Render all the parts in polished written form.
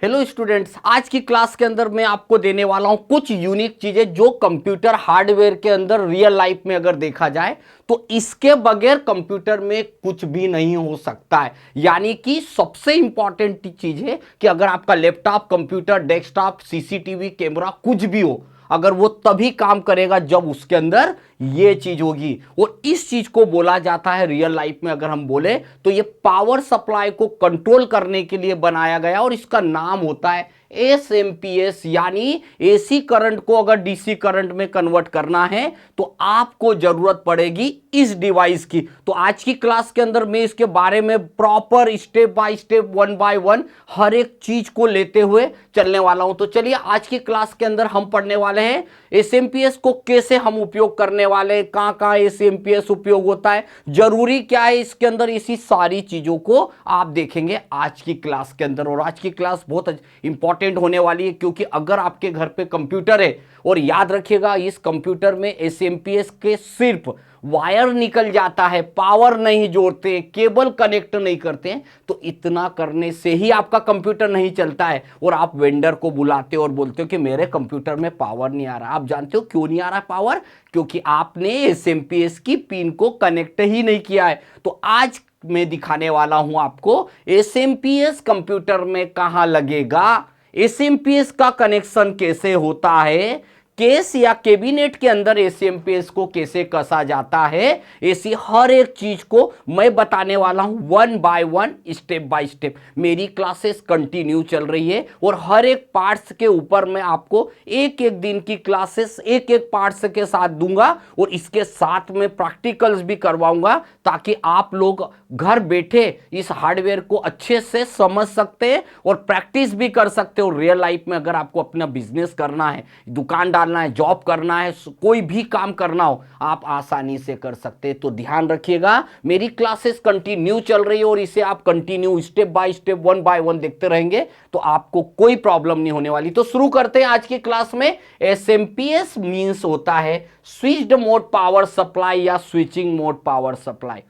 Hello students, आज की class के अंदर मैं आपको देने वाला हूं कुछ यूनिक चीजें जो कंप्यूटर हार्डवेयर के अंदर रियल लाइफ में अगर देखा जाए तो इसके बगैर कंप्यूटर में कुछ भी नहीं हो सकता है। यानी कि सबसे इंपॉर्टेंट चीज है कि अगर आपका laptop, computer, desktop, CCTV camera कुछ भी हो, अगर वो तभी काम करेगा जब उसके अंदर ये चीज होगी। और इस चीज को बोला जाता है रियल लाइफ में अगर हम बोले तो ये पावर सप्लाई को कंट्रोल करने के लिए बनाया गया और इसका नाम होता है एसएमपीएस। यानी एसी करंट को अगर डीसी करंट में कन्वर्ट करना है तो आपको जरूरत पड़ेगी इस डिवाइस की। तो आज की क्लास के अंदर मैं इसके बारे में proper step by step, one by one हर एक चीज को लेते हुए चलने वाला हूं। तो चलिए आज की क्लास के अंदर हम पढ़ने वाले हैं एसएमपीएस को कैसे हम उपयोग करने वाले, कहां कहां एसएमपीएस उपयोग होता है, जरूरी क्या है इसके अंदर, इसी सारी चीजों को आप देखेंगे आज की क्लास के अंदर। और आज की क्लास बहुत इंपॉर्टेंट होने वाली है क्योंकि अगर आपके घर पे कंप्यूटर है, और याद रखिएगा इस कंप्यूटर में एसएमपीएस के सिर्फ वायर निकल जाता है, पावर नहीं जोड़ते, केबल कनेक्ट नहीं करते, तो इतना करने से ही आपका कंप्यूटर नहीं चलता है और आप वेंडर को बुलाते हो और बोलते हो कि मेरे कंप्यूटर में पावर नहीं आ रहा। आप जानते हो क्यों नहीं आ रहा पावर? क्योंकि आपने एसएमपीएस की पिन को कनेक्ट ही नहीं किया है। तो आज मैं दिखाने वाला हूं आपको एसएमपीएस कंप्यूटर में कहां लगेगा, एसएमपीएस का कनेक्शन कैसे होता है, केस या कैबिनेट के अंदर एसएमपीएस को कैसे कसा जाता है, ऐसी हर एक चीज को मैं बताने वाला हूं one by one, step by step. मेरी क्लासेस कंटिन्यू चल रही है और हर एक पार्ट्स के ऊपर मैं आपको एक एक दिन की क्लासेस एक एक पार्ट्स के साथ दूंगा और इसके साथ में प्रैक्टिकल्स भी करवाऊंगा ताकि आप लोग घर बैठे इस हार्डवेयर को अच्छे से समझ सकते हैं और प्रैक्टिस भी कर सकते हो। रियल लाइफ में अगर आपको अपना बिजनेस करना है, दुकान डालना है, जॉब करना है, कोई भी काम करना हो, आप आसानी से कर सकते हैं। तो ध्यान रखिएगा मेरी क्लासेस कंटिन्यू चल रही है और इसे आप continue step by step, one by one देखते रहेंगे तो आपको कोई प्रॉब्लम नहीं होने वाली। तो शुरू करते हैं आज की क्लास में। एसएमपीएस मींस होता है स्विच्ड मोड पावर सप्लाई या स्विचिंग मोड पावर सप्लाई।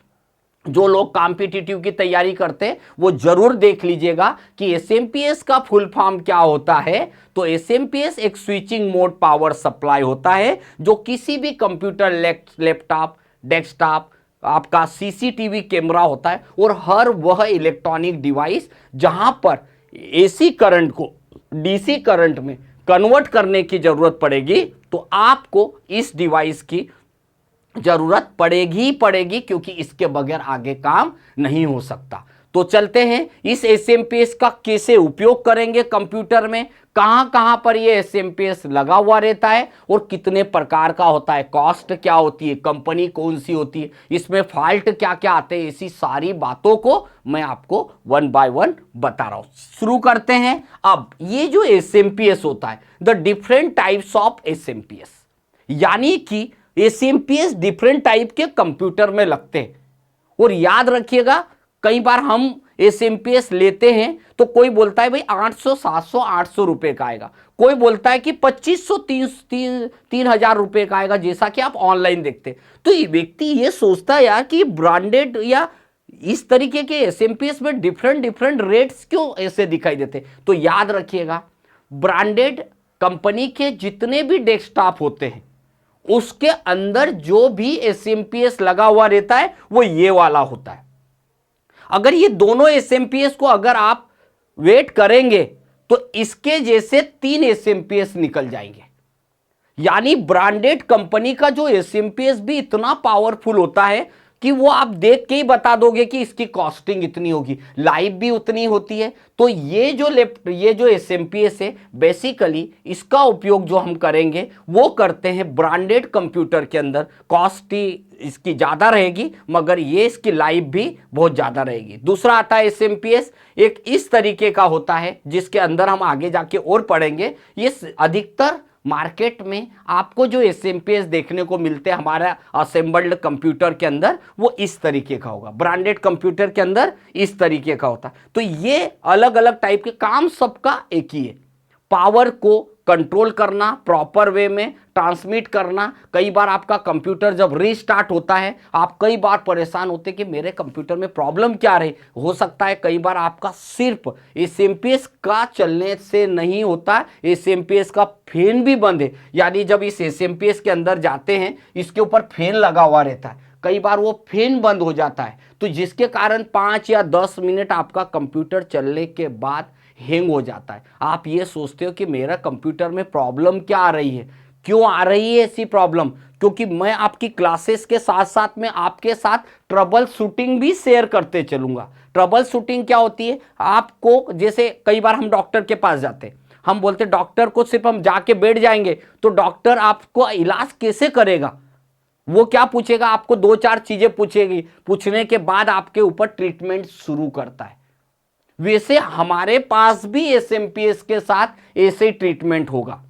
जो लोग कॉम्पिटिटिव की तैयारी करते हैं वो जरूर देख लीजिएगा कि एसएमपीएस का फुल फॉर्म क्या होता है। तो एसएमपीएस एक स्विचिंग मोड पावर सप्लाई होता है जो किसी भी कंप्यूटर, लैपटॉप, डेस्कटॉप, आपका सीसीटीवी कैमरा होता है और हर वह इलेक्ट्रॉनिक डिवाइस जहां पर एसी करंट को डीसी करंट में कन्वर्ट करने की जरूरत पड़ेगी तो आपको इस डिवाइस की जरूरत पड़ेगी पड़ेगी क्योंकि इसके बगैर आगे काम नहीं हो सकता। तो चलते हैं इस एसएमपीएस का कैसे उपयोग करेंगे कंप्यूटर में, कहां कहां पर ये एसएमपीएस लगा हुआ रहता है और कितने प्रकार का होता है, कॉस्ट क्या होती है, कंपनी कौन सी होती है, इसमें फॉल्ट क्या क्या आते हैं, ऐसी सारी बातों को मैं आपको वन बाय वन बता रहा हूं। शुरू करते हैं। अब ये जो एसएमपीएस होता है, the different types of SMPS, यानी कि एसएमपीएस डिफरेंट टाइप के कंप्यूटर में लगते हैं। और याद रखिएगा कई बार हम एसएमपीएस लेते हैं तो कोई बोलता है भाई 800, 700, 800 रुपए का आएगा, कोई बोलता है कि 2500, 3000 रुपए का आएगा, जैसा कि आप ऑनलाइन देखते हैं। तो ये व्यक्ति ये सोचता है यार कि ब्रांडेड या इस तरीके के एसएमपीएस में डिफरेंट डिफरेंट रेट्स क्यों ऐसे दिखाई देते। तो याद रखिएगा ब्रांडेड कंपनी के जितने भी डेस्कटॉप होते हैं उसके अंदर जो भी एसएमपीएस लगा हुआ रहता है वो ये वाला होता है। अगर ये दोनों एसएमपीएस को अगर आप वेट करेंगे तो इसके जैसे 3 एसएमपीएस निकल जाएंगे। यानी ब्रांडेड कंपनी का जो एसएमपीएस भी इतना पावरफुल होता है कि वो आप देख के ही बता दोगे कि इसकी कॉस्टिंग इतनी होगी, लाइफ भी उतनी होती है। तो ये जो एसएमपीएस है बेसिकली इसका उपयोग जो हम करेंगे वो करते हैं ब्रांडेड कंप्यूटर के अंदर। कॉस्ट ही इसकी ज्यादा रहेगी मगर ये इसकी लाइफ भी बहुत ज्यादा रहेगी। दूसरा आता है एसएमपीएस, एक इस तरीके का होता है जिसके अंदर हम आगे जाके और पढ़ेंगे। ये अधिकतर मार्केट में आपको जो एसएमपीएस देखने को मिलते हैं हमारा असेंबल्ड कंप्यूटर के अंदर वो इस तरीके का होगा, ब्रांडेड कंप्यूटर के अंदर इस तरीके का होता है। तो ये अलग अलग टाइप के काम सबका एक ही है, पावर को कंट्रोल करना, प्रॉपर वे में ट्रांसमिट करना। कई बार आपका कंप्यूटर जब रीस्टार्ट होता है आप कई बार परेशान होते कि मेरे कंप्यूटर में प्रॉब्लम क्या रही। हो सकता है कई बार आपका सिर्फ एसएमपीएस का चलने से नहीं होता, एसएमपीएस का फैन भी बंद है। यानी जब इस एसएमपीएस के अंदर जाते हैं इसके ऊपर फैन लगा हुआ रहता है, कई बार वो फैन बंद हो जाता है, तो जिसके कारण 5 या 10 मिनट आपका कंप्यूटर चलने के बाद हैंग हो जाता है। आप ये सोचते हो कि मेरा कंप्यूटर में प्रॉब्लम क्या आ रही है, क्यों आ रही है ऐसी प्रॉब्लम? क्योंकि मैं आपकी क्लासेस के साथ साथ में आपके साथ ट्रबल शूटिंग भी शेयर करते चलूंगा। ट्रबल शूटिंग क्या होती है? आपको जैसे कई बार हम डॉक्टर के पास जाते हैं, हम बोलते डॉक्टर को सिर्फ हम जाके बैठ जाएंगे तो डॉक्टर आपको इलाज कैसे करेगा? वो क्या पूछेगा? आपको 2-4 चीजें पूछेगी, पूछने के बाद आपके ऊपर ट्रीटमेंट शुरू करता है। वैसे हमारे पास भी एसएमपीएस के साथ ऐसे ट्रीटमेंट होगा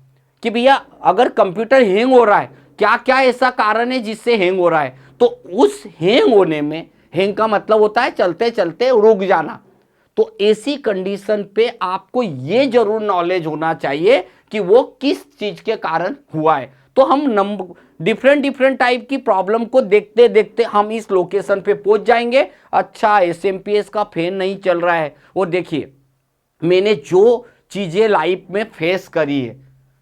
कि भैया अगर कंप्यूटर हैंग हो रहा है, क्या क्या ऐसा कारण है जिससे हैंग हो रहा है, तो उस हैंग होने में, हैंग का मतलब होता है चलते चलते रुक जाना, तो ऐसी कंडीशन पे आपको ये जरूर नॉलेज होना चाहिए कि वो किस चीज के कारण हुआ है। तो हम डिफरेंट टाइप की प्रॉब्लम को देखते देखते हम इस लोकेशन पे पहुंच जाएंगे। अच्छा, एसएमपीएस का फैन नहीं चल रहा है। और देखिए मैंने जो चीजें लाइफ में फेस करी है,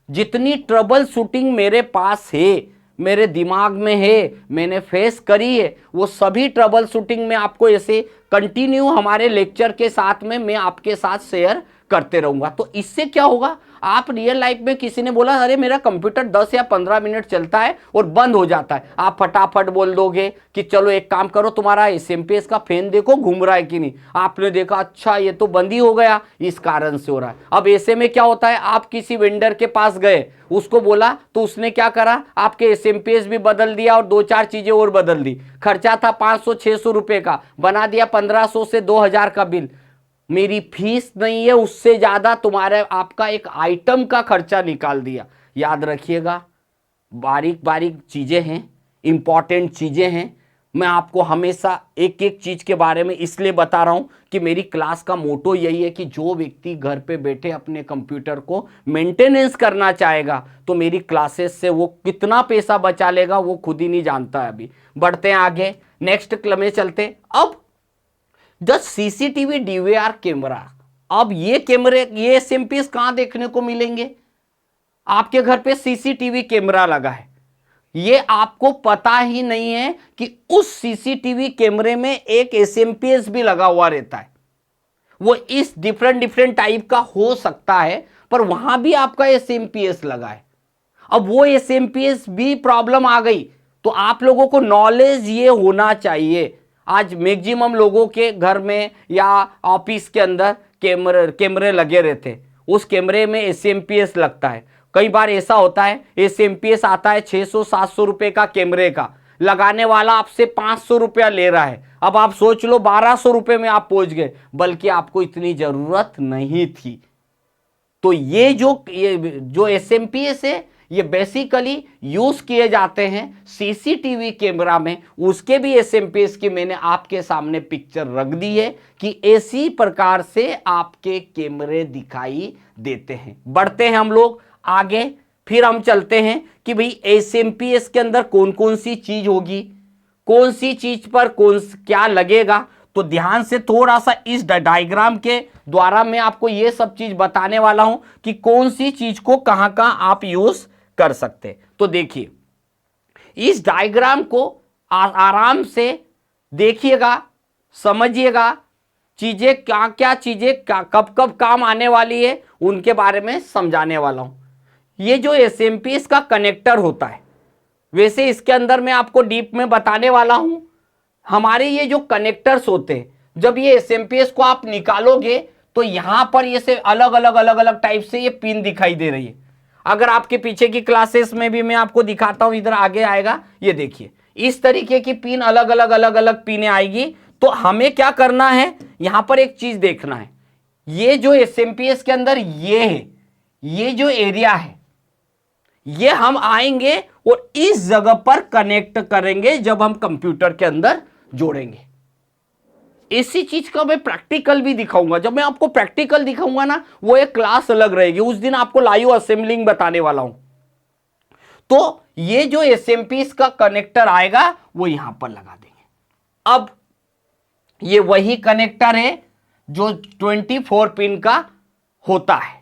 जितनी ट्रबल शूटिंग मेरे पास है, मेरे दिमाग में है, मैंने फेस करी है, वो सभी ट्रबल शूटिंग में आपको ऐसे कंटिन्यू हमारे लेक्चर के साथ में मैं आपके साथ शेयर करते रहूंगा। तो इससे क्या होगा, आप रियल लाइफ में किसी ने बोला अरे मेरा कंप्यूटर 10 या 15 मिनट चलता है और बंद हो जाता है, आप फटाफट बोल दोगे कि चलो एक काम करो, तुम्हारा एसएमपीएस का फैन देखो घूम रहा है कि नहीं। आपने देखा अच्छा ये तो बंद ही हो गया, इस कारण से हो रहा है। अब ऐसे में क्या होता है, आप किसी वेंडर के पास गए, उसको बोला तो उसने क्या करा, आपके एसएमपीएस भी बदल दिया और 2-4 चीजें और बदल दी। खर्चा था 500-600 रुपए का, बना दिया 1500 से 2000 का बिल। मेरी फीस नहीं है, उससे ज्यादा तुम्हारे आपका एक आइटम का खर्चा निकाल दिया। याद रखिएगा, बारीक बारीक चीजें हैं, इंपॉर्टेंट चीजें हैं। मैं आपको हमेशा एक एक चीज के बारे में इसलिए बता रहा हूं कि मेरी क्लास का मोटो यही है कि जो व्यक्ति घर पे बैठे अपने कंप्यूटर को मेंटेनेंस करना चाहेगा तो मेरी क्लासेस से वो कितना पैसा बचा लेगा वो खुद ही नहीं जानता है। अभी बढ़ते हैं आगे, नेक्स्ट क्लब में चलते हैं। अब द सीसीटीवी डीवीआर कैमरा, अब ये कैमरे, ये एसएमपीएस कहां देखने को मिलेंगे? आपके घर पे सीसीटीवी कैमरा लगा है, ये आपको पता ही नहीं है कि उस सीसीटीवी कैमरे में एक एसएमपीएस भी लगा हुआ रहता है। वो इस डिफरेंट टाइप का हो सकता है, पर वहां भी आपका एसएमपीएस लगा है। अब वो एसएमपीएस भी प्रॉब्लम आ गई तो आप लोगों को नॉलेज ये होना चाहिए। आज मैक्सिमम लोगों के घर में या ऑफिस के अंदर कैमरे लगे रहते, उस कैमरे में एसएमपीएस लगता है। कई बार ऐसा होता है एसएमपीएस आता है 600-700 रुपए का कैमरे का, लगाने वाला आपसे 500 रुपया ले रहा है। अब आप सोच लो 1200 रुपए में आप पहुंच गए, बल्कि आपको इतनी जरूरत नहीं थी। तो ये जो एसएमपीएस है ये बेसिकली यूज किए जाते हैं सीसीटीवी कैमरा में। उसके भी एसएमपीएस की मैंने आपके सामने पिक्चर रख दी है कि इसी प्रकार से आपके कैमरे दिखाई देते हैं। बढ़ते हैं हम लोग आगे, फिर हम चलते हैं कि भाई एसएमपीएस के अंदर कौन कौन सी चीज होगी, कौन सी चीज पर क्या लगेगा। तो ध्यान से थोड़ा सा इस डायग्राम के द्वारा मैं आपको ये सब चीज बताने वाला हूं कि कौन सी चीज को कहां कहां आप यूज कर सकते। तो देखिए इस डायग्राम को आराम से देखिएगा, समझिएगा, चीजें क्या क्या चीजें कब कब काम आने वाली है उनके बारे में समझाने वाला हूं। ये जो एसएमपीएस का कनेक्टर होता है, वैसे इसके अंदर मैं आपको डीप में बताने वाला हूं। हमारे ये जो कनेक्टर्स होते हैं, जब ये एसएमपीएस को आप निकालोगे तो यहां पर ये से अलग अलग टाइप से ये पिन दिखाई दे रही है। अगर आपके पीछे की क्लासेस में भी मैं आपको दिखाता हूं, इधर आगे आएगा, ये देखिए इस तरीके की पिन अलग अलग पिनें आएगी। तो हमें क्या करना है, यहां पर एक चीज देखना है, ये जो एसएमपीएस के अंदर ये है, ये जो एरिया है, ये हम आएंगे और इस जगह पर कनेक्ट करेंगे जब हम कंप्यूटर के अंदर जोड़ेंगे। इसी चीज का मैं प्रैक्टिकल भी दिखाऊंगा। जब मैं आपको प्रैक्टिकल दिखाऊंगा ना, वो एक क्लास अलग रहेगी, उस दिन आपको लाइव असेंबलिंग बताने वाला हूं। तो ये जो एसएमपीएस का कनेक्टर आएगा वो यहां पर लगा देंगे। अब ये वही कनेक्टर है जो 24 पिन का होता है।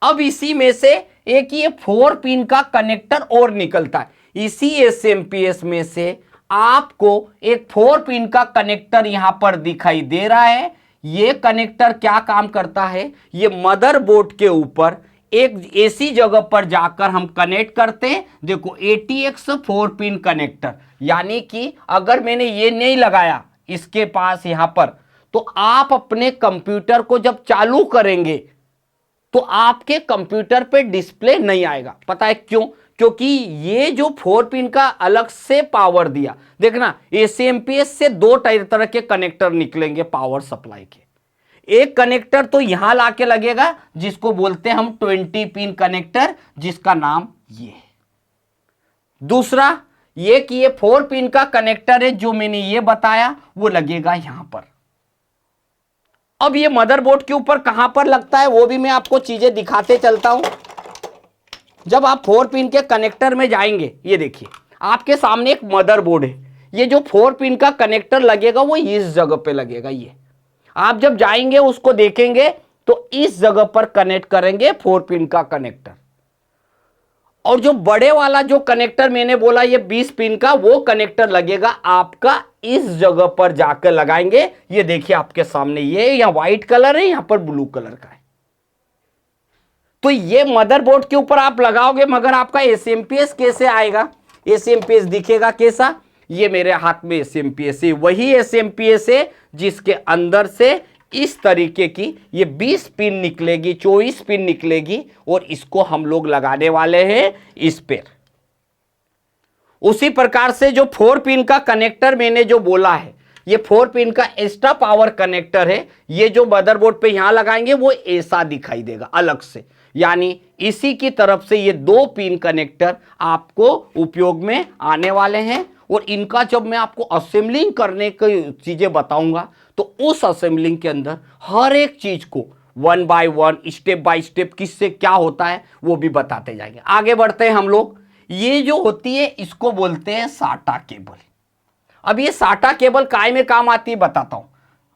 अब इसी में से एक ये 4 पिन का कनेक्टर और निकलता है। इसी एसएमपीएस में से आपको एक 4 पिन का कनेक्टर यहां पर दिखाई दे रहा है। ये कनेक्टर क्या काम करता है, ये मदरबोर्ड के ऊपर एक ऐसी जगह पर जाकर हम कनेक्ट करते हैं। देखो ATX 4 पिन कनेक्टर, यानी कि अगर मैंने ये नहीं लगाया इसके पास यहां पर, तो आप अपने कंप्यूटर को जब चालू करेंगे तो आपके कंप्यूटर पे डिस्प्ले नहीं आएगा। पता है क्यों? क्योंकि ये जो 4 पिन का अलग से पावर दिया, देखना एसएमपीएस से 2 तरह के कनेक्टर निकलेंगे पावर सप्लाई के। एक कनेक्टर तो यहां लाके लगेगा जिसको बोलते हैं हम 20 पिन कनेक्टर, जिसका नाम ये है। दूसरा ये कि ये 4 पिन का कनेक्टर है जो मैंने ये बताया, वो लगेगा यहां पर। अब ये मदरबोर्ड के ऊपर कहां पर लगता है वो भी मैं आपको चीजें दिखाते चलता हूं। जब आप 4 पिन के कनेक्टर में जाएंगे, ये देखिए आपके सामने एक मदरबोर्ड है। ये जो 4 पिन का कनेक्टर लगेगा वो इस जगह पे लगेगा। ये आप जब जाएंगे उसको देखेंगे तो इस जगह पर कनेक्ट करेंगे 4 पिन का कनेक्टर। और जो बड़े वाला जो कनेक्टर मैंने बोला ये 20 पिन का, वो कनेक्टर लगेगा आपका इस जगह पर जाकर लगाएंगे। ये देखिए आपके सामने, ये यहां व्हाइट कलर है, यहां पर ब्लू कलर का है। तो ये मदरबोर्ड के ऊपर आप लगाओगे, मगर आपका एसएमपीएस कैसे आएगा? एसएमपीएस दिखेगा कैसा? ये मेरे हाथ में एसएमपीएस है, वही एसएमपीएस है जिसके अंदर से इस तरीके की ये 20 पिन निकलेगी, 24 पिन निकलेगी, और इसको हम लोग लगाने वाले हैं इस पर। उसी प्रकार से जो 4 पिन का कनेक्टर मैंने जो बोला है, ये 4 पिन का एक्स्ट्रा पावर कनेक्टर है। ये जो मदरबोर्ड पे यहां लगाएंगे वो ऐसा दिखाई देगा अलग से, यानी इसी की तरफ से ये 2 पिन कनेक्टर आपको उपयोग में आने वाले हैं। और इनका जब मैं आपको असेंबलिंग करने की चीजें बताऊंगा तो उस असेंबलिंग के अंदर हर एक चीज को 1 बाय 1 स्टेप बाय स्टेप किससे क्या होता है वो भी बताते जाएंगे। आगे बढ़ते हैं हम लोग। ये जो होती है इसको बोलते हैं साटा केबल। अब ये साटा केबल काय में काम आती है बताता हूं।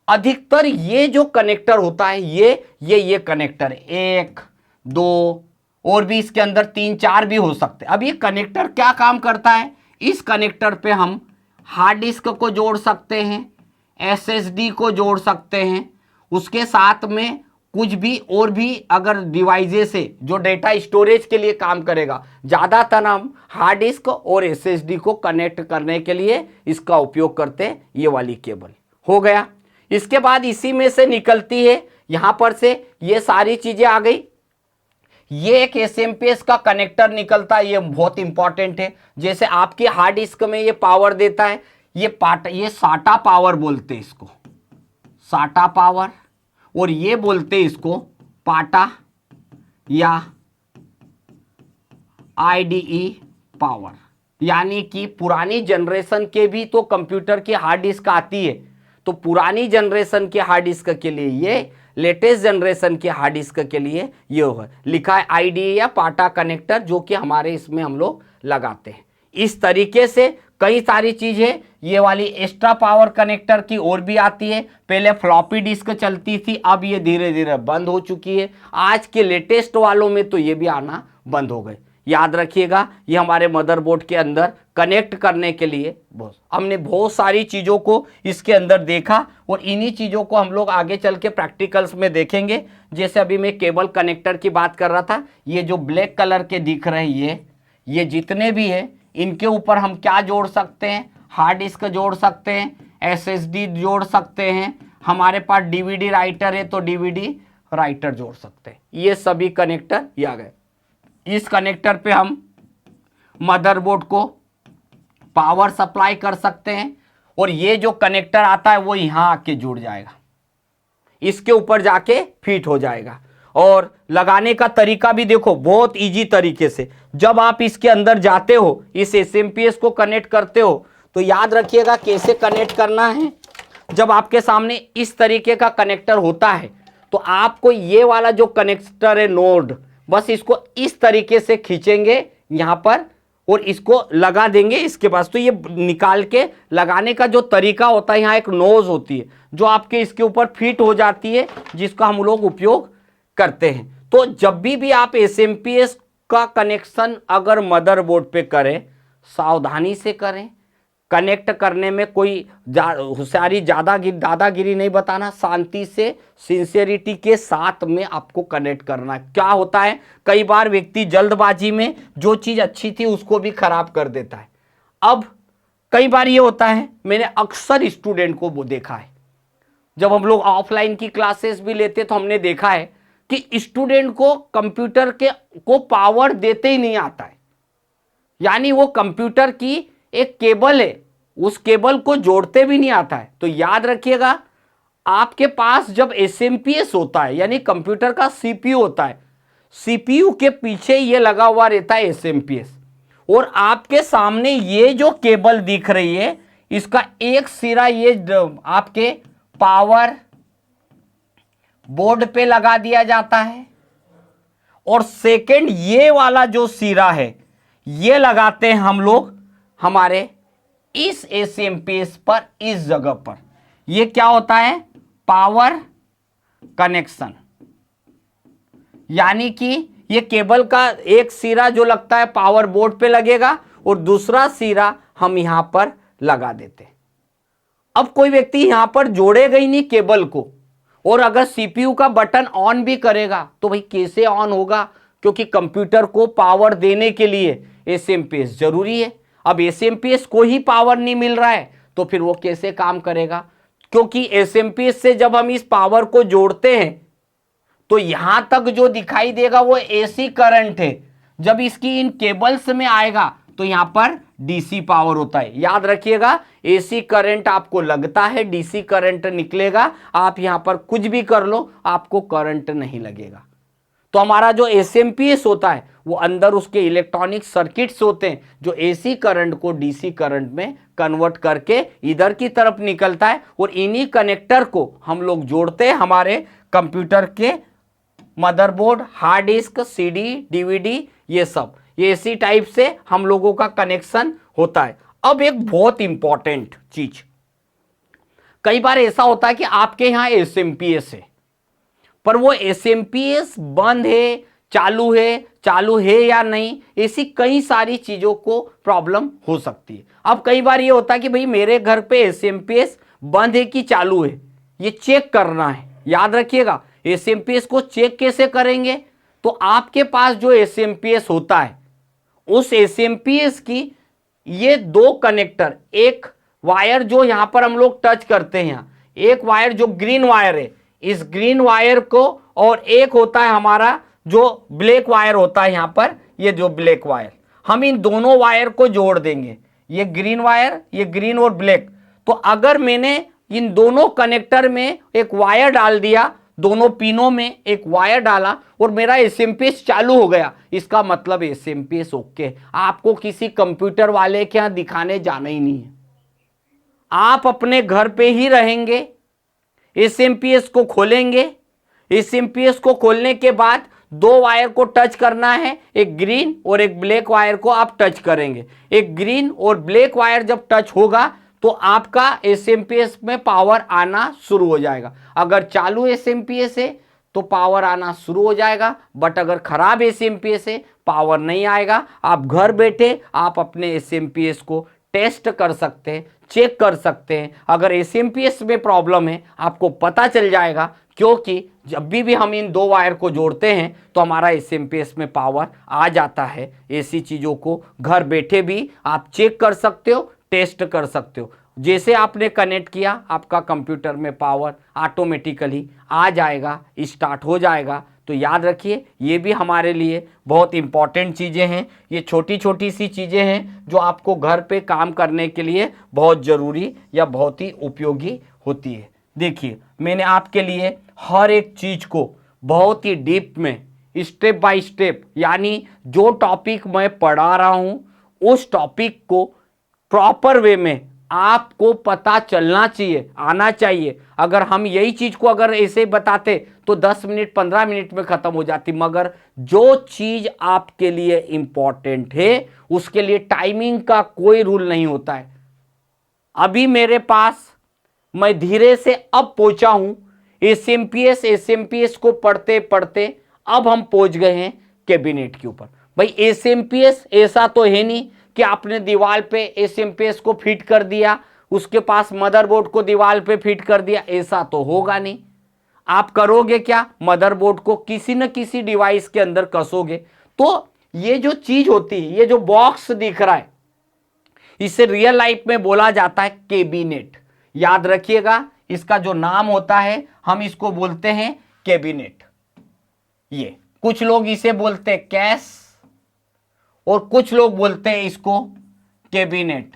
अधिकतर ये जो कनेक्टर होता है ये कनेक्टर 1 2 और भी इसके अंदर 3 4 भी हो सकते हैं। अब ये कनेक्टर क्या काम करता है? इस कनेक्टर पे हम हार्ड डिस्क को जोड़ सकते हैं, एसएसडी को जोड़ सकते हैं, उसके साथ में कुछ भी और भी अगर डिवाइसेस है जो डेटा स्टोरेज के लिए काम करेगा। ज़्यादातर हम हार्ड डिस्क और एसएसडी को कनेक्ट करने के लिए इसका उपयोग करते हैं। ये वाली केबल हो गया। इसके बाद इसी में से निकलती है, यहाँ पर से ये सारी चीज़ें आ गई। ये एक एसएमपीएस का कनेक्टर निकलता है, ये बहुत इंपॉर्टेंट है। जैसे आपकी हार्ड डिस्क में ये पावर देता है, ये साटा पावर बोलते हैं इसको, साटा पावर, और ये बोलते हैं इसको पाटा या आईडीई पावर। यानी कि पुरानी जनरेशन के भी तो कंप्यूटर की हार्ड डिस्क आती है, तो पुरानी जनरेशन के हार्ड डिस्क के लिए ये, लेटेस्ट जनरेशन के हार्ड डिस्क के लिए ये होगा लिखा है आईडीई या पाटा कनेक्टर, जो कि हमारे इसमें हम लोग लगाते हैं। इस तरीके से कई सारी चीजें ये वाली एक्स्ट्रा पावर कनेक्टर की और भी आती है। पहले फ्लॉपी डिस्क चलती थी, अब ये धीरे धीरे बंद हो चुकी है। आज के लेटेस्ट वालों में तो ये भी आना बंद हो गए। याद रखिएगा, ये हमारे मदरबोर्ड के अंदर कनेक्ट करने के लिए हमने बहुत सारी चीज़ों को इसके अंदर देखा, और इन्हीं चीज़ों को हम लोग आगे चल के प्रैक्टिकल्स में देखेंगे। जैसे अभी मैं केबल कनेक्टर की बात कर रहा था, ये जो ब्लैक कलर के दिख रहे हैं ये जितने भी है, इनके ऊपर हम क्या जोड़ सकते हैं? हार्ड डिस्क जोड़ सकते हैं, एसएसडी जोड़ सकते हैं, हमारे पास डीवीडी राइटर है तो डीवीडी राइटर जोड़ सकते हैं। ये सभी कनेक्टर ये आ गए। इस कनेक्टर पे हम मदरबोर्ड को पावर सप्लाई कर सकते हैं, और ये जो कनेक्टर आता है वो यहां आके जुड़ जाएगा, इसके ऊपर जाके फिट हो जाएगा। और लगाने का तरीका भी देखो बहुत इजी तरीके से। जब आप इसके अंदर जाते हो, इस एसएमपीएस को कनेक्ट करते हो, तो याद रखिएगा कैसे कनेक्ट करना है। जब आपके सामने इस तरीके का कनेक्टर होता है तो आपको ये वाला जो कनेक्टर है नोड, बस इसको इस तरीके से खींचेंगे यहां पर और इसको लगा देंगे इसके पास। तो ये निकाल के लगाने का जो तरीका होता है, यहाँ एक नोज होती है जो आपके इसके ऊपर फिट हो जाती है, जिसका हम लोग उपयोग करते हैं। तो जब भी आप एसएमपीएस का कनेक्शन अगर मदरबोर्ड पे करें, सावधानी से करें। कनेक्ट करने में कोई होशियारी दादागिरी नहीं बताना, शांति से सिंसियरिटी के साथ में आपको कनेक्ट करना है। क्या होता है, कई बार व्यक्ति जल्दबाजी में जो चीज अच्छी थी उसको भी खराब कर देता है। अब कई बार ये होता है, मैंने अक्सर स्टूडेंट को वो देखा है, जब हम लोग ऑफलाइन की क्लासेस भी लेते तो हमने देखा है कि स्टूडेंट को कंप्यूटर को पावर देते ही नहीं आता है। यानी वो कंप्यूटर की एक केबल है, उस केबल को जोड़ते भी नहीं आता है। तो याद रखिएगा, आपके पास जब एसएमपीएस होता है यानी कंप्यूटर का सीपीयू होता है, सीपीयू के पीछे ये लगा हुआ रहता है एसएमपीएस, और आपके सामने ये जो केबल दिख रही है इसका एक सिरा ये आपके पावर बोर्ड पे लगा दिया जाता है, और सेकंड ये वाला जो सिरा है ये लगाते हैं हम लोग हमारे इस एसएमपीएस पर, इस जगह पर। ये क्या होता है, पावर कनेक्शन। यानी कि ये केबल का एक सिरा जो लगता है पावर बोर्ड पे लगेगा और दूसरा सिरा हम यहां पर लगा देते हैं। अब कोई व्यक्ति यहां पर जोड़ेगा ही नहीं केबल को, और अगर सीपीयू का बटन ऑन भी करेगा तो भाई कैसे ऑन होगा, क्योंकि कंप्यूटर को पावर देने के लिए एसएमपीएस जरूरी है। अब एसएमपीएस को ही पावर नहीं मिल रहा है तो फिर वो कैसे काम करेगा, क्योंकि एसएमपीएस से जब हम इस पावर को जोड़ते हैं तो यहां तक जो दिखाई देगा वो एसी करंट है। जब इसकी इन केबल्स में आएगा तो यहां पर डीसी पावर होता है। याद रखिएगा, एसी करंट आपको लगता है, डीसी करंट निकलेगा। आप यहां पर कुछ भी कर लो आपको करंट नहीं लगेगा। तो हमारा जो एसएमपीएस होता है वो अंदर उसके इलेक्ट्रॉनिक सर्किट्स होते हैं जो एसी करंट को डीसी करंट में कन्वर्ट करके इधर की तरफ निकलता है, और इन्हीं कनेक्टर को हम लोग जोड़ते हैं हमारे कंप्यूटर के motherboard, hard disk, CD, DVD, ये सब ये एसी टाइप से हम लोगों का कनेक्शन होता है। अब एक बहुत इंपॉर्टेंट चीज, कई बार ऐसा होता है कि आपके यहां एसएमपीएस है पर वो एसएमपीएस बंद है, चालू है या नहीं, ऐसी कई सारी चीजों को प्रॉब्लम हो सकती है। अब कई बार ये होता है कि भाई मेरे घर पे एसएमपीएस बंद है कि चालू है, ये चेक करना है। याद रखिएगा, एसएमपीएस को चेक कैसे करेंगे, तो आपके पास जो एसएमपीएस होता है उस एसएमपीएस की ये दो कनेक्टर, एक वायर जो यहां पर हम लोग टच करते हैं, एक वायर जो ग्रीन वायर है, इस ग्रीन वायर को, और एक होता है हमारा जो ब्लैक वायर होता है यहां पर, ये जो ब्लैक वायर, हम इन दोनों वायर को जोड़ देंगे। ये ग्रीन वायर, ये ग्रीन और ब्लैक। तो अगर मैंने इन दोनों कनेक्टर में एक वायर डाल दिया, दोनों पिनों में एक वायर डाला और मेरा एसएमपीएस चालू हो गया, इसका मतलब एसएमपीएस ओके। आपको किसी कंप्यूटर वाले के यहां दिखाने जाना ही नहीं है, आप अपने घर पे ही रहेंगे, एसएमपीएस को खोलेंगे। एसएमपीएस को खोलने के बाद दो वायर को टच करना है, एक ग्रीन और एक ब्लैक वायर को आप टच करेंगे। एक ग्रीन और ब्लैक वायर जब टच होगा तो आपका एसएमपीएस में पावर आना शुरू हो जाएगा। अगर चालू एसएमपीएस है तो पावर आना शुरू हो जाएगा, बट अगर खराब एसएमपीएस है पावर नहीं आएगा। आप घर बैठे आप अपने एसएमपीएस को टेस्ट कर सकते हैं, चेक कर सकते हैं। अगर एसएमपीएस में प्रॉब्लम है आपको पता चल जाएगा, क्योंकि जब भी हम इन दो वायर को जोड़ते हैं तो हमारा एसएमपीएस में पावर आ जाता है। ऐसी चीज़ों को घर बैठे भी आप चेक कर सकते हो, टेस्ट कर सकते हो। जैसे आपने कनेक्ट किया आपका कंप्यूटर में पावर ऑटोमेटिकली आ जाएगा, स्टार्ट हो जाएगा। तो याद रखिए, ये भी हमारे लिए बहुत इंपॉर्टेंट चीज़ें हैं। ये छोटी छोटी सी चीज़ें हैं जो आपको घर पे काम करने के लिए बहुत ज़रूरी या बहुत ही उपयोगी होती है। देखिए, मैंने आपके लिए हर एक चीज़ को बहुत ही डीप में स्टेप बाय स्टेप, यानी जो टॉपिक मैं पढ़ा रहा हूँ उस टॉपिक को प्रॉपर वे में आपको पता चलना चाहिए, आना चाहिए। अगर हम यही चीज को अगर ऐसे बताते तो 10 मिनट 15 मिनट में खत्म हो जाती, मगर जो चीज आपके लिए इंपॉर्टेंट है उसके लिए टाइमिंग का कोई रूल नहीं होता है। अभी मेरे पास, मैं धीरे से अब पहुंचा हूं एसएमपीएस को पढ़ते पढ़ते अब हम पहुंच गए हैं कैबिनेट के ऊपर। भाई एसएमपीएस ऐसा तो है नहीं कि आपने दीवार पे एसएमपीएस को फिट कर दिया, उसके पास मदरबोर्ड को दीवार पे फिट कर दिया, ऐसा तो होगा नहीं। आप करोगे क्या, मदरबोर्ड को किसी न किसी डिवाइस के अंदर कसोगे। तो ये जो चीज होती है, ये जो बॉक्स दिख रहा है, इसे रियल लाइफ में बोला जाता है कैबिनेट। याद रखिएगा, इसका जो नाम होता है हम इसको बोलते हैं कैबिनेट। ये कुछ लोग इसे बोलते हैं कैश और कुछ लोग बोलते हैं इसको कैबिनेट,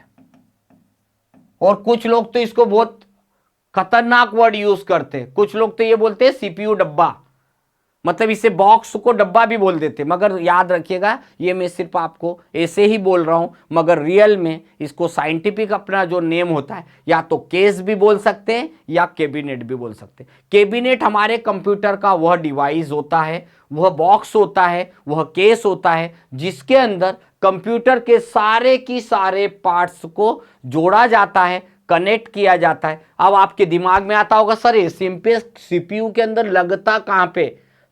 और कुछ लोग तो इसको बहुत खतरनाक वर्ड यूज करते हैं। कुछ लोग तो ये बोलते हैं सीपीयू डब्बा, मतलब इसे बॉक्स को डब्बा भी बोल देते। मगर याद रखिएगा, ये मैं सिर्फ आपको ऐसे ही बोल रहा हूं, मगर रियल में इसको साइंटिफिक अपना जो नेम होता है, या तो केस भी बोल सकते हैं या कैबिनेट भी बोल सकते हैं। कैबिनेट हमारे कंप्यूटर का वह डिवाइस होता है, वह बॉक्स होता है, वह केस होता है जिसके अंदर कंप्यूटर के सारे की सारे पार्ट्स को जोड़ा जाता है, कनेक्ट किया जाता है। अब आपके दिमाग में आता होगा सर एसएमपीएस सीपीयू के अंदर लगता कहां पे,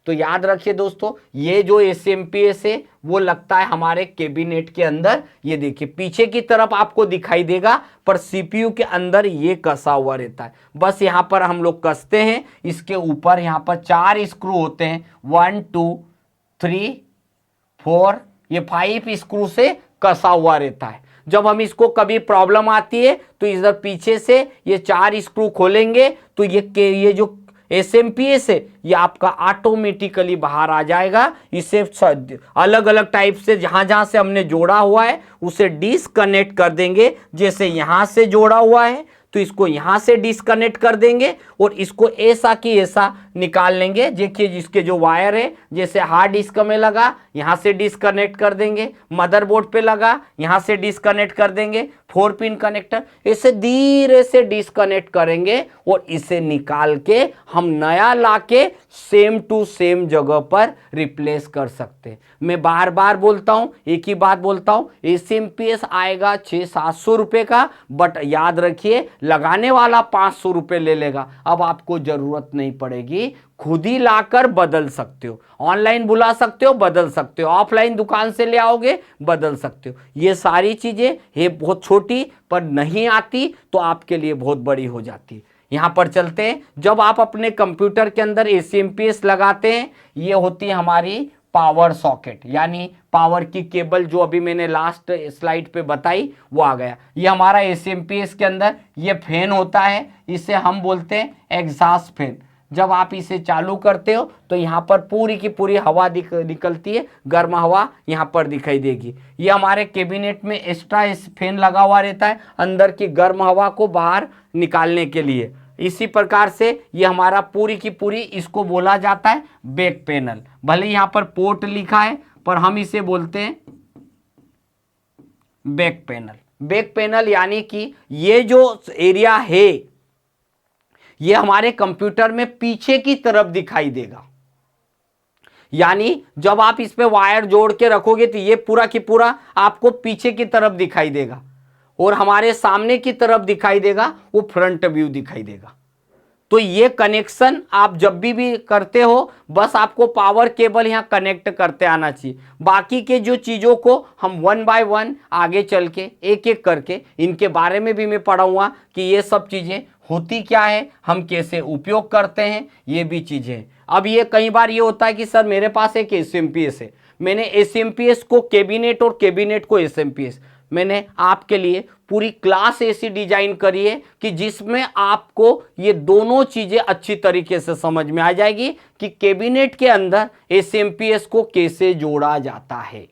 तो याद रखिए दोस्तों, ये जो एसएमपीएस है वो लगता है हमारे कैबिनेट के अंदर। ये देखिए पीछे की तरफ आपको दिखाई देगा, पर सीपीयू के अंदर ये कसा हुआ रहता है। बस यहां पर हम लोग कसते हैं, इसके ऊपर यहां पर 4 स्क्रू होते हैं, 1 2 3 4, ये 5 स्क्रू से कसा हुआ रहता है। जब हम इसको कभी प्रॉब्लम आती है तो इधर पीछे से ये 4 स्क्रू खोलेंगे तो ये जो एसएमपीएस है ये आपका ऑटोमेटिकली बाहर आ जाएगा। इसे अलग अलग टाइप से जहां जहां से हमने जोड़ा हुआ है उसे डिसकनेक्ट कर देंगे। जैसे यहां से जोड़ा हुआ है तो इसको यहां से डिसकनेक्ट कर देंगे और इसको ऐसा कि ऐसा निकाल लेंगे। देखिए जिसके जो वायर है, जैसे हार्ड डिस्क में लगा यहां से डिसकनेक्ट कर देंगे, मदरबोर्ड पे लगा यहां से डिसकनेक्ट कर देंगे, 4 पिन कनेक्टर, इसे धीरे से डिसकनेक्ट करेंगे और इसे निकाल के हम नया लाके सेम टू सेम जगह पर रिप्लेस कर सकते हैं। मैं बार बार बोलता हूं, एक ही बात बोलता हूं, एसएमपीएस आएगा 600-700 रुपए का, बट याद रखिए लगाने वाला 500 रुपए ले लेगा। अब आपको जरूरत नहीं पड़ेगी, खुद ही लाकर बदल सकते हो, ऑनलाइन बुला सकते हो बदल सकते हो, ऑफलाइन दुकान से ले आओगे बदल सकते हो। ये सारी चीजें ये बहुत छोटी पर नहीं आती तो आपके लिए बहुत बड़ी हो जाती है। यहां पर चलते हैं, जब आप अपने कंप्यूटर के अंदर एसएमपीएस लगाते हैं, ये होती है हमारी पावर सॉकेट, यानी पावर की केबल जो अभी मैंने लास्ट स्लाइड पे बताई वो आ गया। ये हमारा एसएमपीएस के अंदर ये फैन होता है, इसे हम बोलते हैं एग्जॉस्ट फैन। जब आप इसे चालू करते हो तो यहाँ पर पूरी की पूरी हवा निकलती है, गर्म हवा यहाँ पर दिखाई देगी। ये हमारे कैबिनेट में एक्स्ट्रा फैन लगा हुआ रहता है अंदर की गर्म हवा को बाहर निकालने के लिए। इसी प्रकार से ये हमारा पूरी की पूरी, इसको बोला जाता है बैक पैनल। भले यहाँ पर पोर्ट लिखा है पर हम इसे बोलते हैं बैक पैनल। बैक पैनल यानी कि ये जो एरिया है ये हमारे कंप्यूटर में पीछे की तरफ दिखाई देगा, यानी जब आप इस पे वायर जोड़ के रखोगे तो ये पूरा की पूरा आपको पीछे की तरफ दिखाई देगा, और हमारे सामने की तरफ दिखाई देगा वो फ्रंट व्यू दिखाई देगा। तो ये कनेक्शन आप जब भी करते हो बस आपको पावर केबल यहाँ कनेक्ट करते आना चाहिए। बाकी के जो चीज़ों को हम 1 बाय 1 आगे चल के एक एक करके इनके बारे में भी मैं पढ़ाऊंगा कि ये सब चीज़ें होती क्या है, हम कैसे उपयोग करते हैं, ये भी चीज़ें। अब ये कई बार ये होता है कि सर मेरे पास एक एसएमपीएस है, मैंने एसएमपीएस को कैबिनेट और कैबिनेट को एसएमपीएस, मैंने आपके लिए पूरी क्लास ऐसी डिजाइन करी है कि जिसमें आपको ये दोनों चीजें अच्छी तरीके से समझ में आ जाएगी कि कैबिनेट के अंदर एसएमपीएस को कैसे जोड़ा जाता है,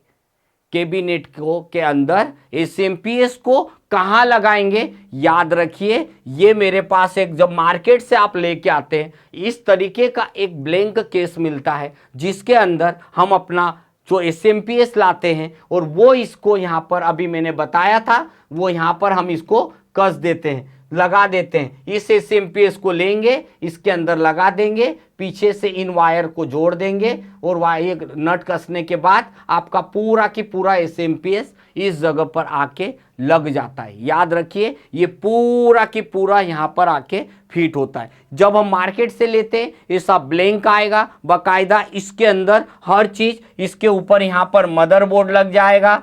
कैबिनेट को के अंदर एसएमपीएस को कहां लगाएंगे। याद रखिए ये मेरे पास एक, जब मार्केट से आप लेके आते हैं इस तरीके का एक ब्लैंक केस मिलता है जिसके अंदर हम अपना जो एसएमपीएस लाते हैं और वो इसको यहाँ पर अभी मैंने बताया था वो यहाँ पर हम इसको कस देते हैं, लगा देते हैं। इस एसएमपीएस को लेंगे, इसके अंदर लगा देंगे, पीछे से इन वायर को जोड़ देंगे और वायर नट कसने के बाद आपका पूरा की पूरा एसएमपीएस इस जगह पर आके लग जाता है। याद रखिए, ये पूरा की पूरा यहाँ पर आके फिट होता है। जब हम मार्केट से लेते हैं ये सब ब्लैंक आएगा, बाकायदा इसके अंदर हर चीज, इसके ऊपर यहाँ पर मदरबोर्ड लग जाएगा,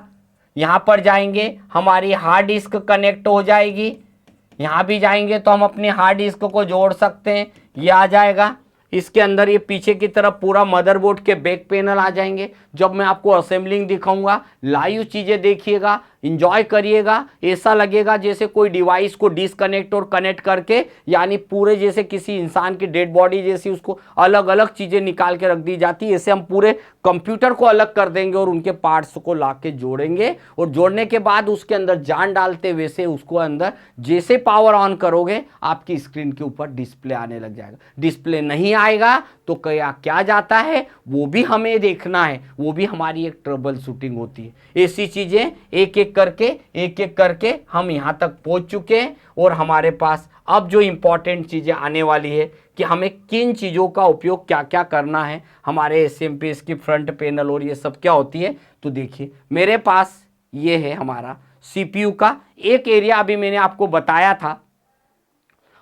यहाँ पर जाएंगे हमारी हार्ड डिस्क कनेक्ट हो जाएगी, यहाँ भी जाएंगे तो हम अपनी हार्ड डिस्क को जोड़ सकते हैं, ये आ जाएगा। इसके अंदर ये पीछे की तरफ पूरा मदरबोर्ड के बैक पैनल आ जाएंगे। जब मैं आपको असेंबलिंग दिखाऊंगा, लाइव चीज़ें देखिएगा, इंजॉय करिएगा, ऐसा लगेगा जैसे कोई डिवाइस को डिसकनेक्ट और कनेक्ट करके, यानी पूरे जैसे किसी इंसान की डेड बॉडी जैसी उसको अलग अलग चीज़ें निकाल के रख दी जाती है, ऐसे हम पूरे कंप्यूटर को अलग कर देंगे और उनके पार्ट्स को ला के जोड़ेंगे। और जोड़ने के बाद उसके अंदर जान डालते वैसे उसको अंदर जैसे पावर ऑन करोगे आपकी स्क्रीन के ऊपर डिस्प्ले आने लग जाएगा। डिस्प्ले नहीं आएगा तो क्या जाता है वो भी हमें देखना है, वो भी हमारी एक ट्रबल शूटिंग होती है। ऐसी चीजें एक एक करके हम यहां तक पहुंच चुके हैं। और हमारे पास अब जो इंपॉर्टेंट चीजें आने वाली है कि हमें किन चीजों का उपयोग क्या क्या करना है हमारे एसएमपीएस की फ्रंट पैनल और ये सब क्या होती है। तो देखिए मेरे पास ये है हमारा सीपीयू का एक एरिया, अभी मैंने आपको बताया था,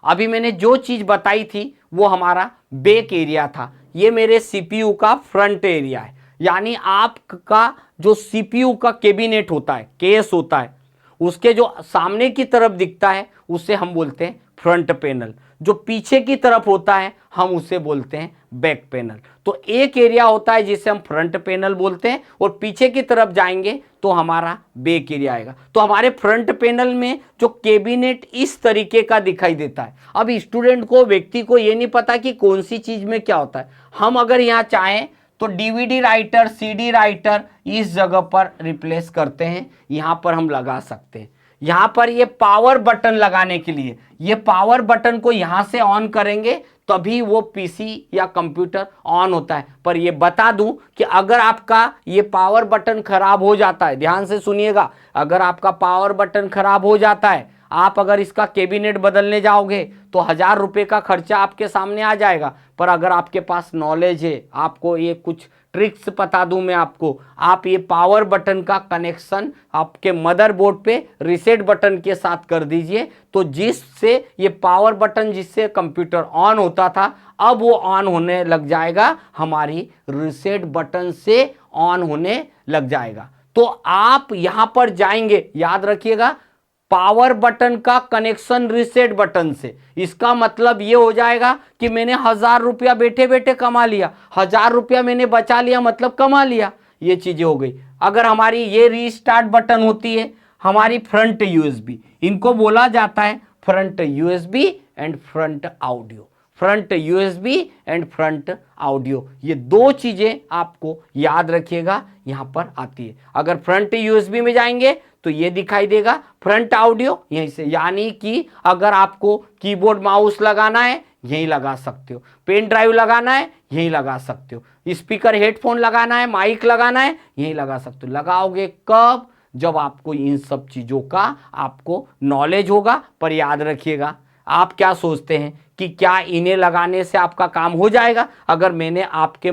अभी मैंने जो चीज बताई थी वो हमारा बैक एरिया था। ये मेरे सीपीयू का फ्रंट एरिया है, यानी आपका जो सीपीयू का कैबिनेट होता है, केस होता है, उसके जो सामने की तरफ दिखता है उसे हम बोलते हैं फ्रंट पैनल, जो पीछे की तरफ होता है हम उसे बोलते हैं बैक पैनल। तो एक एरिया होता है जिसे हम फ्रंट पैनल बोलते हैं और पीछे की तरफ जाएंगे तो हमारा बैक एरिया आएगा। तो हमारे फ्रंट पैनल में जो कैबिनेट इस तरीके का दिखाई देता है। अब स्टूडेंट को, व्यक्ति को ये नहीं पता कि कौन सी चीज में क्या होता है। हम अगर यहाँ चाहें तो डीवीडी राइटर, सीडी राइटर इस जगह पर रिप्लेस करते हैं, यहाँ पर हम लगा सकते हैं। यहाँ पर ये पावर बटन लगाने के लिए, ये पावर बटन को यहाँ से ऑन करेंगे तभी वो पीसी या कंप्यूटर ऑन होता है। पर ये बता दूं कि अगर आपका ये पावर बटन खराब हो जाता है, ध्यान से सुनिएगा, अगर आपका पावर बटन खराब हो जाता है, आप अगर इसका कैबिनेट बदलने जाओगे तो 1000 रुपये का खर्चा आपके सामने आ जाएगा। पर अगर आपके पास नॉलेज है, आपको ये कुछ ट्रिक्स बता दूं मैं आपको, आप ये पावर बटन का कनेक्शन आपके मदरबोर्ड पे रीसेट बटन के साथ कर दीजिए, तो जिससे ये पावर बटन जिससे कंप्यूटर ऑन होता था अब वो ऑन होने लग जाएगा, हमारी रीसेट बटन से ऑन होने लग जाएगा। तो आप यहां पर जाएंगे, याद रखिएगा, पावर बटन का कनेक्शन रीसेट बटन से, इसका मतलब ये हो जाएगा कि मैंने 1000 रुपया बैठे बैठे कमा लिया, 1000 रुपया मैंने बचा लिया, मतलब कमा लिया, ये चीजें हो गई। अगर हमारी ये रीस्टार्ट बटन होती है, हमारी फ्रंट यूएसबी, इनको बोला जाता है front USB and front audio, front USB and front audio, ये दो चीजें आपको याद रखिएगा यहां पर आती है। अगर फ्रंट यूएसबी में जाएंगे तो ये दिखाई देगा फ्रंट ऑडियो यहीं से, यानी कि अगर आपको कीबोर्ड माउस लगाना है यहीं लगा सकते हो, पेन ड्राइव लगाना है यहीं लगा सकते हो, स्पीकर हेडफोन लगाना है, माइक लगाना है यहीं लगा सकते हो। लगाओगे कब? जब आपको इन सब चीजों का आपको नॉलेज होगा। पर याद रखिएगा, आप क्या सोचते हैं कि क्या इन्हें लगाने से आपका काम हो जाएगा? अगर मैंने आपके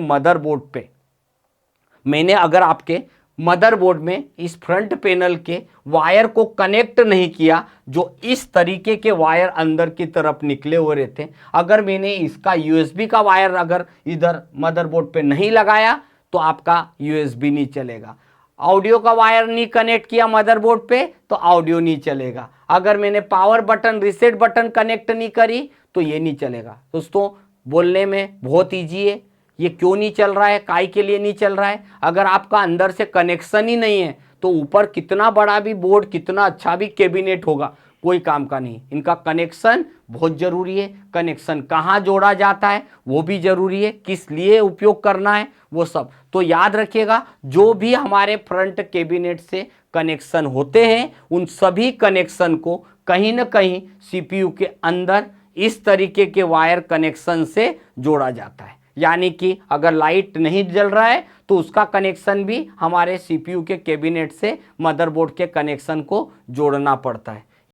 मदरबोर्ड में इस फ्रंट पैनल के वायर को कनेक्ट नहीं किया, जो इस तरीके के वायर अंदर की तरफ निकले हुए रहते हैं, अगर मैंने इसका यूएसबी का वायर अगर इधर मदरबोर्ड पे नहीं लगाया तो आपका यूएसबी नहीं चलेगा। ऑडियो का वायर नहीं कनेक्ट किया मदरबोर्ड पे तो ऑडियो नहीं चलेगा। अगर मैंने power button, reset button connect नहीं करी तो ये नहीं चलेगा। दोस्तों बोलने में बहुत ईजी है, ये क्यों नहीं चल रहा है, काहे के लिए नहीं चल रहा है? अगर आपका अंदर से कनेक्शन ही नहीं है तो ऊपर कितना बड़ा भी बोर्ड, कितना अच्छा भी कैबिनेट होगा, कोई काम का नहीं। इनका कनेक्शन बहुत जरूरी है। कनेक्शन कहाँ जोड़ा जाता है वो भी जरूरी है, किस लिए उपयोग करना है वो सब। तो याद रखिएगा, जो भी हमारे फ्रंट कैबिनेट से कनेक्शन होते हैं उन सभी कनेक्शन को कहीं ना कहीं सीपीयू के अंदर इस तरीके के वायर कनेक्शन से जोड़ा जाता है। यानी कि अगर लाइट नहीं जल रहा है तो उसका कनेक्शन भी हमारे सीपीयू के कैबिनेट से मदरबोर्ड के कनेक्शन को जोड़ना पड़ता है।